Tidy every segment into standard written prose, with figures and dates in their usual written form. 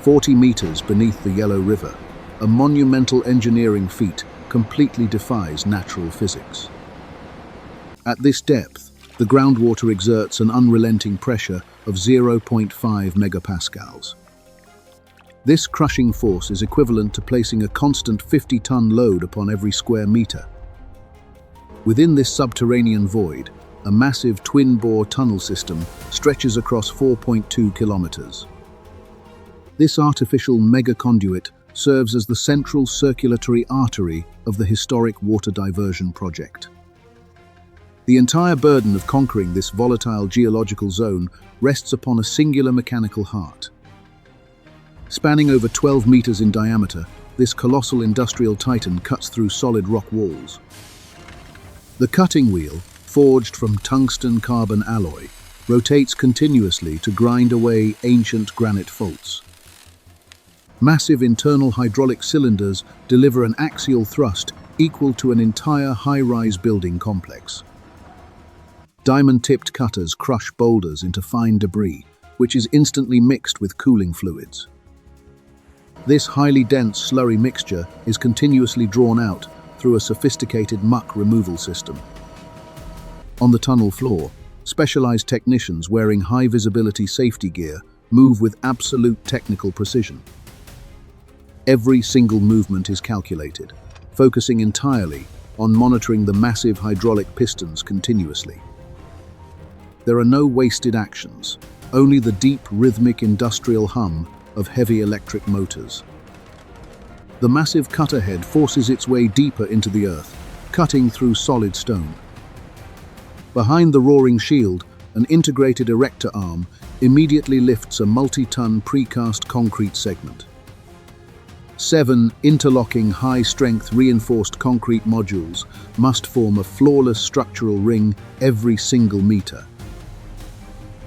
40 meters beneath the Yellow River, a monumental engineering feat completely defies natural physics. At this depth, the groundwater exerts an unrelenting pressure of 0.5 megapascals. This crushing force is equivalent to placing a constant 50-ton load upon every square meter. Within this subterranean void, a massive twin-bore tunnel system stretches across 4.2 kilometers. This artificial mega-conduit serves as the central circulatory artery of the historic water diversion project. The entire burden of conquering this volatile geological zone rests upon a singular mechanical heart. Spanning over 12 meters in diameter, this colossal industrial titan cuts through solid rock walls. The cutting wheel, forged from tungsten-carbon alloy, rotates continuously to grind away ancient granite faults. Massive internal hydraulic cylinders deliver an axial thrust equal to an entire high-rise building complex. Diamond-tipped cutters crush boulders into fine debris, which is instantly mixed with cooling fluids. This highly dense slurry mixture is continuously drawn out through a sophisticated muck removal system. On the tunnel floor, specialized technicians wearing high-visibility safety gear move with absolute technical precision. Every single movement is calculated, focusing entirely on monitoring the massive hydraulic pistons continuously. There are no wasted actions, only the deep rhythmic industrial hum of heavy electric motors. The massive cutter head forces its way deeper into the earth, cutting through solid stone. Behind the roaring shield, an integrated erector arm immediately lifts a multi-ton precast concrete segment. 7 interlocking high-strength reinforced concrete modules must form a flawless structural ring every single meter.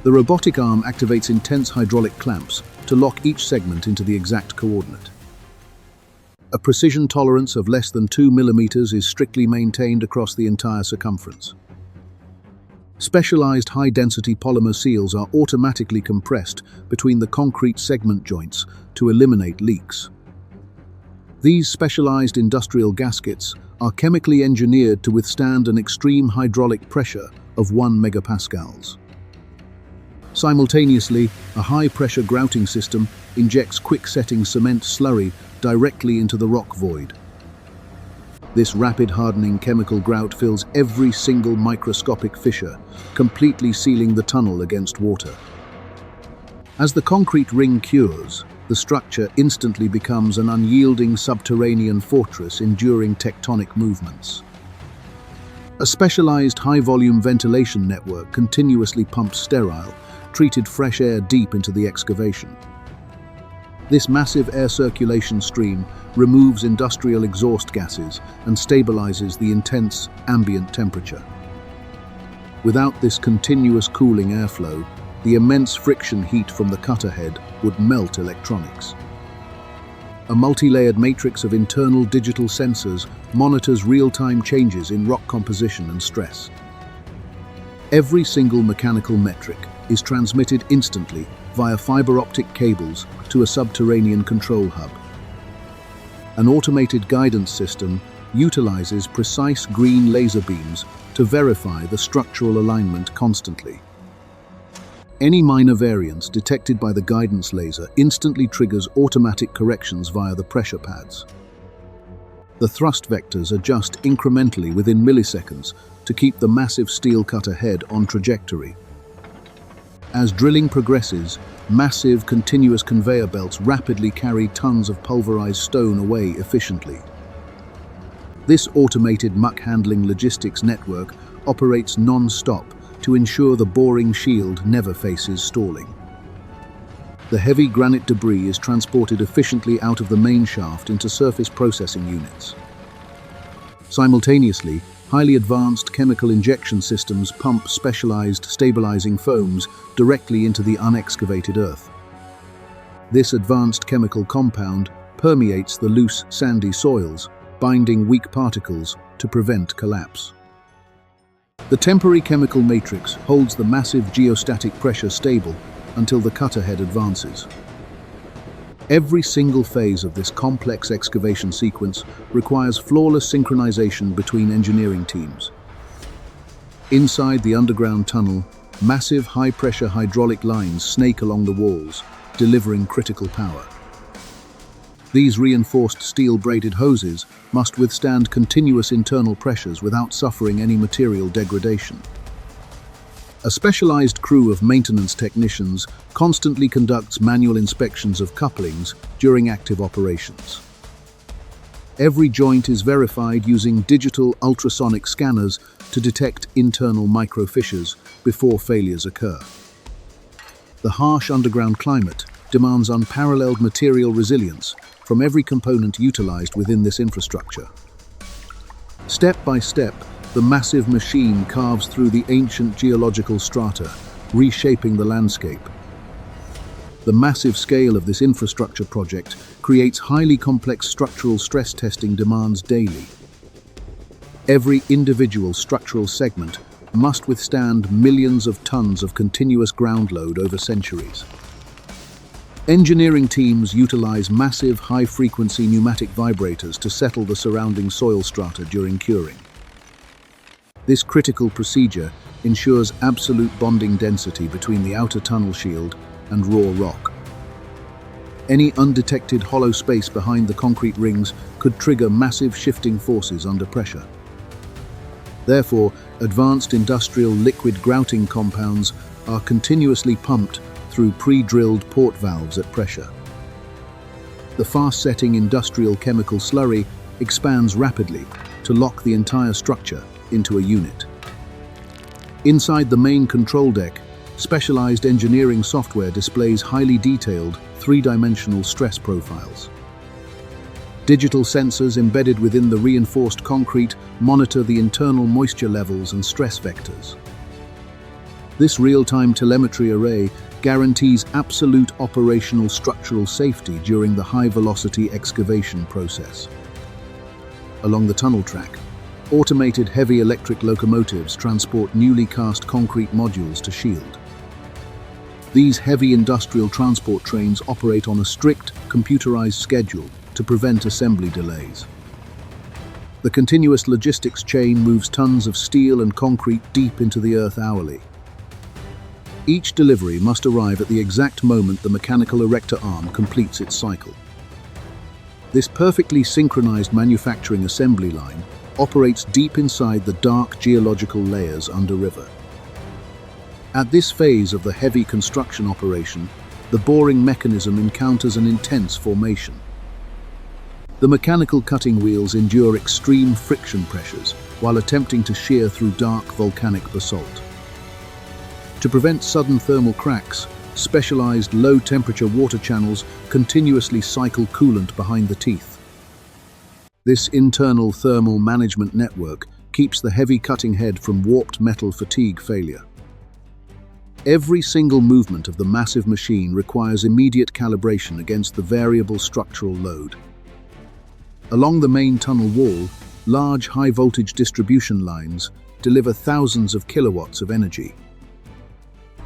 The robotic arm activates intense hydraulic clamps to lock each segment into the exact coordinate. A precision tolerance of less than 2 millimeters is strictly maintained across the entire circumference. Specialized high-density polymer seals are automatically compressed between the concrete segment joints to eliminate leaks. These specialized industrial gaskets are chemically engineered to withstand an extreme hydraulic pressure of 1 megapascals. Simultaneously, a high-pressure grouting system injects quick-setting cement slurry directly into the rock void. This rapid hardening chemical grout fills every single microscopic fissure, completely sealing the tunnel against water. As the concrete ring cures, the structure instantly becomes an unyielding subterranean fortress enduring tectonic movements. A specialized high-volume ventilation network continuously pumps sterile, treated fresh air deep into the excavation. This massive air circulation stream removes industrial exhaust gases and stabilizes the intense ambient temperature. Without this continuous cooling airflow, the immense friction heat from the cutter head would melt electronics. A multi-layered matrix of internal digital sensors monitors real-time changes in rock composition and stress. Every single mechanical metric is transmitted instantly via fiber optic cables to a subterranean control hub. An automated guidance system utilizes precise green laser beams to verify the structural alignment constantly. Any minor variance detected by the guidance laser instantly triggers automatic corrections via the pressure pads. The thrust vectors adjust incrementally within milliseconds to keep the massive steel cutter head on trajectory. As drilling progresses, massive continuous conveyor belts rapidly carry tons of pulverized stone away efficiently. This automated muck handling logistics network operates non-stop to ensure the boring shield never faces stalling. The heavy granite debris is transported efficiently out of the main shaft into surface processing units. Simultaneously, highly advanced chemical injection systems pump specialized stabilizing foams directly into the unexcavated earth. This advanced chemical compound permeates the loose, sandy soils, binding weak particles to prevent collapse. The temporary chemical matrix holds the massive geostatic pressure stable until the cutter head advances. Every single phase of this complex excavation sequence requires flawless synchronization between engineering teams. Inside the underground tunnel, massive high-pressure hydraulic lines snake along the walls, delivering critical power. These reinforced steel-braided hoses must withstand continuous internal pressures without suffering any material degradation. A specialized crew of maintenance technicians constantly conducts manual inspections of couplings during active operations. Every joint is verified using digital ultrasonic scanners to detect internal micro-fissures before failures occur. The harsh underground climate demands unparalleled material resilience from every component utilized within this infrastructure. Step by step, the massive machine carves through the ancient geological strata, reshaping the landscape. The massive scale of this infrastructure project creates highly complex structural stress testing demands daily. Every individual structural segment must withstand millions of tons of continuous ground load over centuries. Engineering teams utilize massive high-frequency pneumatic vibrators to settle the surrounding soil strata during curing. This critical procedure ensures absolute bonding density between the outer tunnel shield and raw rock. Any undetected hollow space behind the concrete rings could trigger massive shifting forces under pressure. Therefore, advanced industrial liquid grouting compounds are continuously pumped through pre-drilled port valves at pressure. The fast-setting industrial chemical slurry expands rapidly to lock the entire structure into a unit. Inside the main control deck, specialized engineering software displays highly detailed, three-dimensional stress profiles. Digital sensors embedded within the reinforced concrete monitor the internal moisture levels and stress vectors. This real-time telemetry array guarantees absolute operational structural safety during the high-velocity excavation process. Along the tunnel track, automated heavy electric locomotives transport newly cast concrete modules to shield. These heavy industrial transport trains operate on a strict, computerized schedule to prevent assembly delays. The continuous logistics chain moves tons of steel and concrete deep into the earth hourly. Each delivery must arrive at the exact moment the mechanical erector arm completes its cycle. This perfectly synchronized manufacturing assembly line operates deep inside the dark geological layers underriver. At this phase of the heavy construction operation, the boring mechanism encounters an intense formation. The mechanical cutting wheels endure extreme friction pressures while attempting to shear through dark volcanic basalt. To prevent sudden thermal cracks, specialized low-temperature water channels continuously cycle coolant behind the teeth. This internal thermal management network keeps the heavy cutting head from warped metal fatigue failure. Every single movement of the massive machine requires immediate calibration against the variable structural load. Along the main tunnel wall, large high-voltage distribution lines deliver thousands of kilowatts of energy.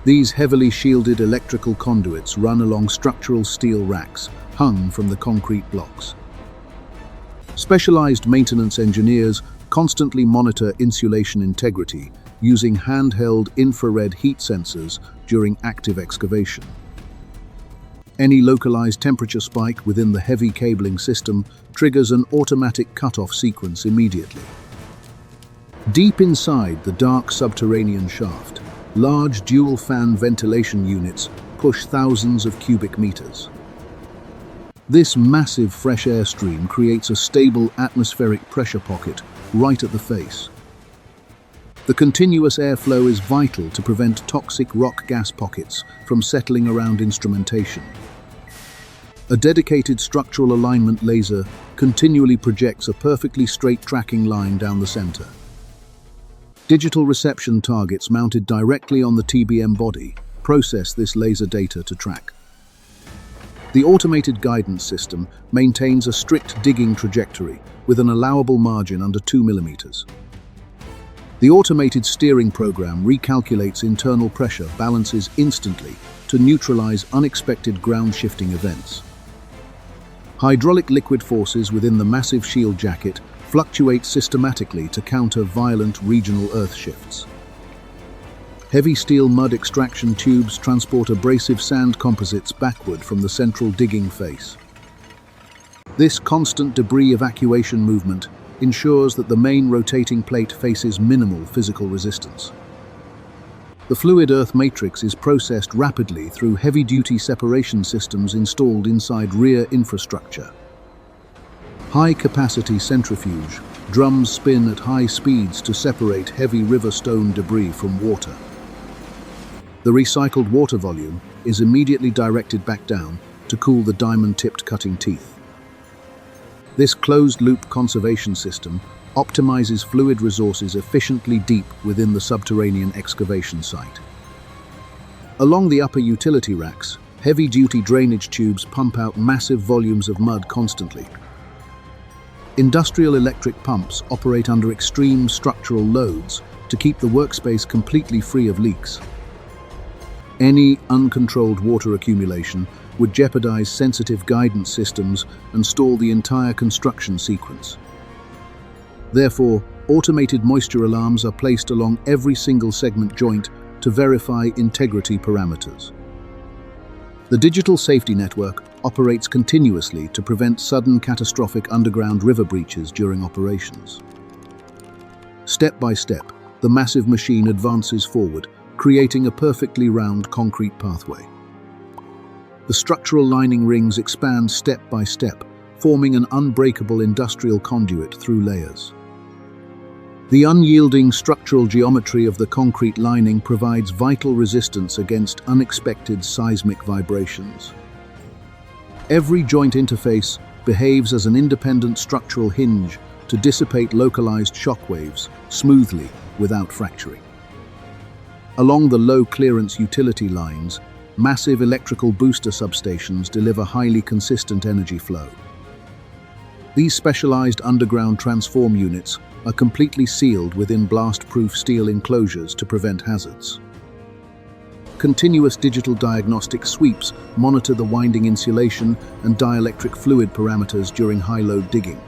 These heavily shielded electrical conduits run along structural steel racks hung from the concrete blocks. Specialized maintenance engineers constantly monitor insulation integrity using handheld infrared heat sensors during active excavation. Any localized temperature spike within the heavy cabling system triggers an automatic cutoff sequence immediately. Deep inside the dark subterranean shaft, large dual-fan ventilation units push thousands of cubic meters. This massive fresh air stream creates a stable atmospheric pressure pocket right at the face. The continuous airflow is vital to prevent toxic rock gas pockets from settling around instrumentation. A dedicated structural alignment laser continually projects a perfectly straight tracking line down the center. Digital reception targets mounted directly on the TBM body process this laser data to track. The automated guidance system maintains a strict digging trajectory with an allowable margin under 2 millimeters. The automated steering program recalculates internal pressure balances instantly to neutralize unexpected ground shifting events. Hydraulic liquid forces within the massive shield jacket fluctuate systematically to counter violent regional earth shifts. Heavy steel mud extraction tubes transport abrasive sand composites backward from the central digging face. This constant debris evacuation movement ensures that the main rotating plate faces minimal physical resistance. The fluid earth matrix is processed rapidly through heavy-duty separation systems installed inside rear infrastructure. High-capacity centrifuge drums spin at high speeds to separate heavy river stone debris from water. The recycled water volume is immediately directed back down to cool the diamond-tipped cutting teeth. This closed-loop conservation system optimizes fluid resources efficiently deep within the subterranean excavation site. Along the upper utility racks, heavy-duty drainage tubes pump out massive volumes of mud constantly. Industrial electric pumps operate under extreme structural loads to keep the workspace completely free of leaks. Any uncontrolled water accumulation would jeopardize sensitive guidance systems and stall the entire construction sequence. Therefore, automated moisture alarms are placed along every single segment joint to verify integrity parameters. The digital safety network operates continuously to prevent sudden catastrophic underground river breaches during operations. Step by step, the massive machine advances forward, creating a perfectly round concrete pathway. The structural lining rings expand step by step, forming an unbreakable industrial conduit through layers. The unyielding structural geometry of the concrete lining provides vital resistance against unexpected seismic vibrations. Every joint interface behaves as an independent structural hinge to dissipate localized shockwaves smoothly without fracturing. Along the low-clearance utility lines, massive electrical booster substations deliver highly consistent energy flow. These specialized underground transform units are completely sealed within blast-proof steel enclosures to prevent hazards. Continuous digital diagnostic sweeps monitor the winding insulation and dielectric fluid parameters during high-load digging.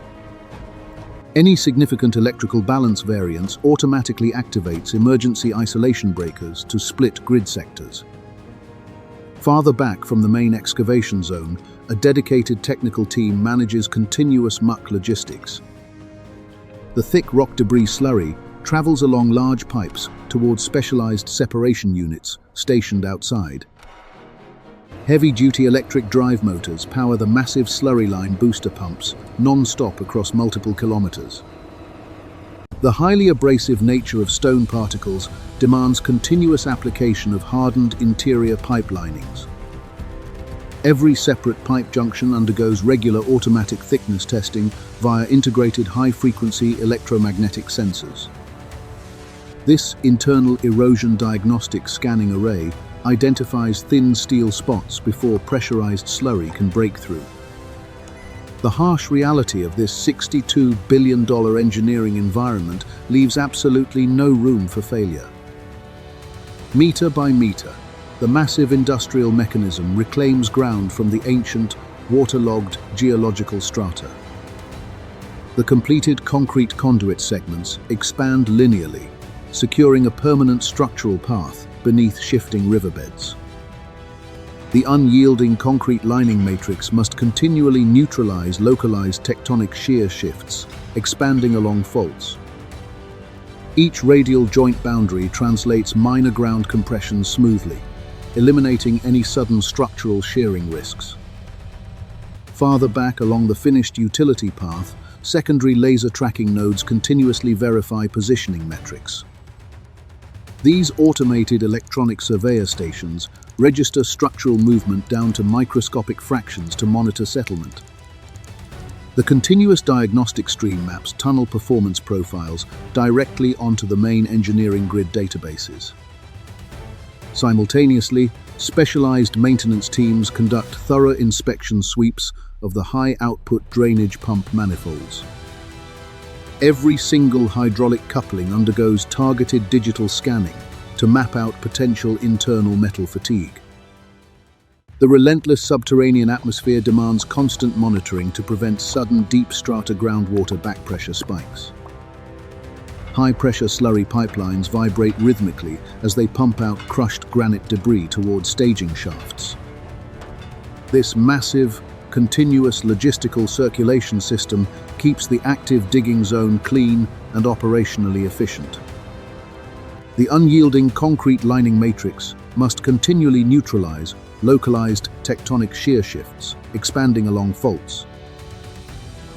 Any significant electrical balance variance automatically activates emergency isolation breakers to split grid sectors. Farther back from the main excavation zone, a dedicated technical team manages continuous muck logistics. The thick rock debris slurry travels along large pipes towards specialized separation units stationed outside. Heavy-duty electric drive motors power the massive slurry line booster pumps non-stop across multiple kilometers. The highly abrasive nature of stone particles demands continuous application of hardened interior pipe linings. Every separate pipe junction undergoes regular automatic thickness testing via integrated high-frequency electromagnetic sensors. This internal erosion diagnostic scanning array identifies thin steel spots before pressurized slurry can break through. The harsh reality of this $62 billion engineering environment leaves absolutely no room for failure. Meter by meter, the massive industrial mechanism reclaims ground from the ancient, waterlogged geological strata. The completed concrete conduit segments expand linearly, securing a permanent structural path beneath shifting riverbeds. The unyielding concrete lining matrix must continually neutralize localized tectonic shear shifts, expanding along faults. Each radial joint boundary translates minor ground compression smoothly, eliminating any sudden structural shearing risks. Farther back along the finished utility path, secondary laser tracking nodes continuously verify positioning metrics. These automated electronic surveyor stations register structural movement down to microscopic fractions to monitor settlement. The continuous diagnostic stream maps tunnel performance profiles directly onto the main engineering grid databases. Simultaneously, specialized maintenance teams conduct thorough inspection sweeps of the high-output drainage pump manifolds. Every single hydraulic coupling undergoes targeted digital scanning to map out potential internal metal fatigue. The relentless subterranean atmosphere demands constant monitoring to prevent sudden deep strata groundwater backpressure spikes. High-pressure slurry pipelines vibrate rhythmically as they pump out crushed granite debris towards staging shafts. This massive, continuous logistical circulation system keeps the active digging zone clean and operationally efficient. The unyielding concrete lining matrix must continually neutralize localized tectonic shear shifts, expanding along faults.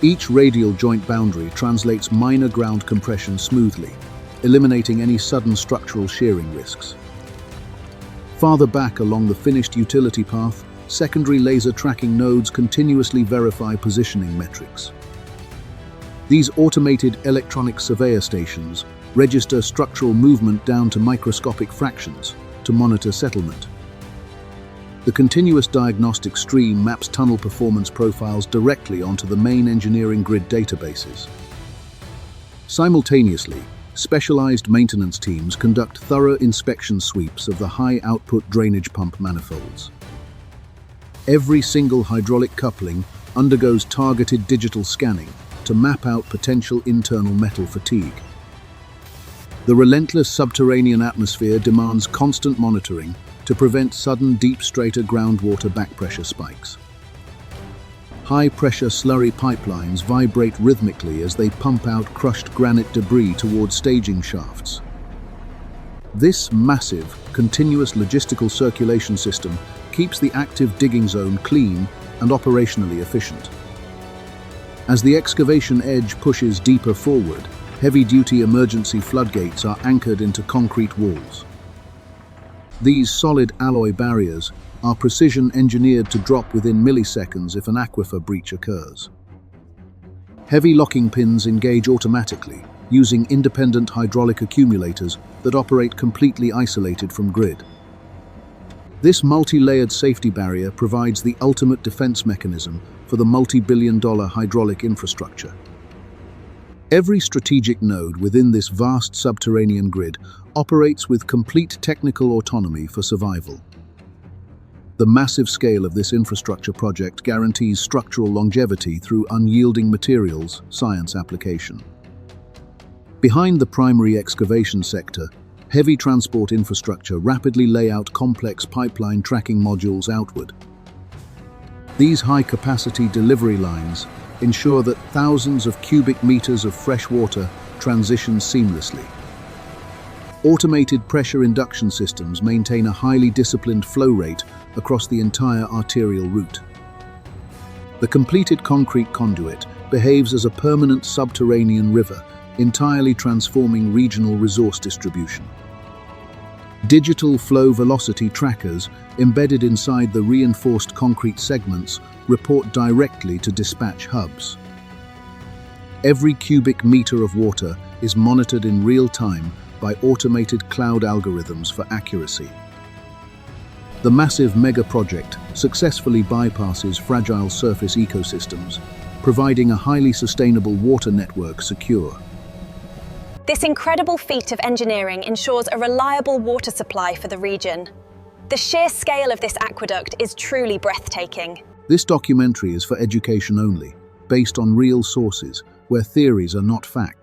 Each radial joint boundary translates minor ground compression smoothly, eliminating any sudden structural shearing risks. Farther back along the finished utility path, secondary laser tracking nodes continuously verify positioning metrics. These automated electronic surveyor stations register structural movement down to microscopic fractions to monitor settlement. The continuous diagnostic stream maps tunnel performance profiles directly onto the main engineering grid databases. Simultaneously, specialized maintenance teams conduct thorough inspection sweeps of the high-output drainage pump manifolds. Every single hydraulic coupling undergoes targeted digital scanning to map out potential internal metal fatigue. The relentless subterranean atmosphere demands constant monitoring to prevent sudden deep strata groundwater backpressure spikes. High-pressure slurry pipelines vibrate rhythmically as they pump out crushed granite debris towards staging shafts. This massive, continuous logistical circulation system keeps the active digging zone clean and operationally efficient. As the excavation edge pushes deeper forward, heavy-duty emergency floodgates are anchored into concrete walls. These solid alloy barriers are precision-engineered to drop within milliseconds if an aquifer breach occurs. Heavy locking pins engage automatically, using independent hydraulic accumulators that operate completely isolated from grid. This multi-layered safety barrier provides the ultimate defense mechanism for the multi-billion-dollar hydraulic infrastructure. Every strategic node within this vast subterranean grid operates with complete technical autonomy for survival. The massive scale of this infrastructure project guarantees structural longevity through unyielding materials science application. Behind the primary excavation sector, heavy transport infrastructure rapidly lay out complex pipeline tracking modules outward. These high-capacity delivery lines ensure that thousands of cubic meters of fresh water transition seamlessly. Automated pressure induction systems maintain a highly disciplined flow rate across the entire arterial route. The completed concrete conduit behaves as a permanent subterranean river, entirely transforming regional resource distribution. Digital flow velocity trackers embedded inside the reinforced concrete segments report directly to dispatch hubs. Every cubic meter of water is monitored in real time by automated cloud algorithms for accuracy. The massive mega-project successfully bypasses fragile surface ecosystems, providing a highly sustainable water network secure. This incredible feat of engineering ensures a reliable water supply for the region. The sheer scale of this aqueduct is truly breathtaking. This documentary is for education only, based on real sources, where theories are not facts.